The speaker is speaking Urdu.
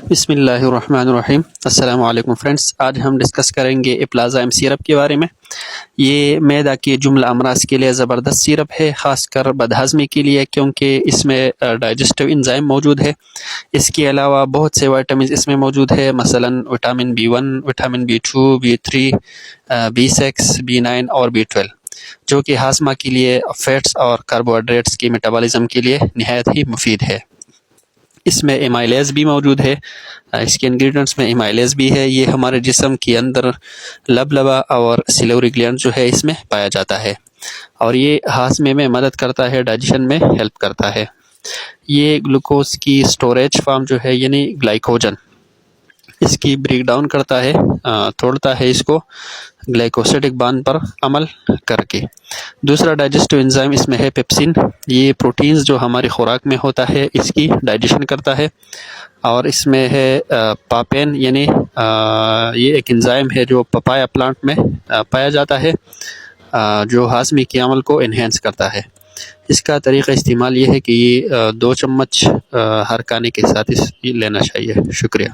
بسم اللہ الرحمن الرحیم۔ السلام علیکم فرینڈس، آج ہم ڈسکس کریں گے اپلازائم سیرپ کے بارے میں۔ یہ معدہ کے جملہ امراض کے لیے زبردست سیرپ ہے، خاص کر بدہضمی کے لیے، کیونکہ اس میں ڈائجسٹو انزائم موجود ہے۔ اس کے علاوہ بہت سے وائٹامنز اس میں موجود ہے، مثلا vitamin B1، vitamin B2، B3، B6، B9 اور B12، جو کہ ہاضمہ کے لیے، فیٹس اور کاربوہائیڈریٹس کی میٹابولزم کے لیے نہایت ہی مفید ہے۔ اس میں ایمائلیز بھی موجود ہے، اس کے انگریڈینٹس میں ایمائلیز بھی ہے۔ یہ ہمارے جسم کے اندر لبلبا اور سیلوری گلینڈ جو ہے اس میں پایا جاتا ہے، اور یہ ہاضمے میں مدد کرتا ہے، ڈائجیشن میں ہیلپ کرتا ہے۔ یہ گلوکوز کی سٹوریج فارم جو ہے، یعنی گلائکوجن، اس کی بریک ڈاؤن کرتا ہے، توڑتا ہے اس کو گلائکوسیڈک بانڈ پر عمل کر کے۔ دوسرا ڈائجسٹو انزائم اس میں ہے پیپسین۔ یہ پروٹینز جو ہماری خوراک میں ہوتا ہے اس کی ڈائجیشن کرتا ہے۔ اور اس میں ہے پاپین، یعنی یہ ایک انزائم ہے جو پپایا پلانٹ میں پایا جاتا ہے، جو ہاضمے کے عمل کو انہینس کرتا ہے۔ اس کا طریقہ استعمال یہ ہے کہ یہ 2 چمچ ہر کھانے کے ساتھ لینا چاہیے۔ شکریہ۔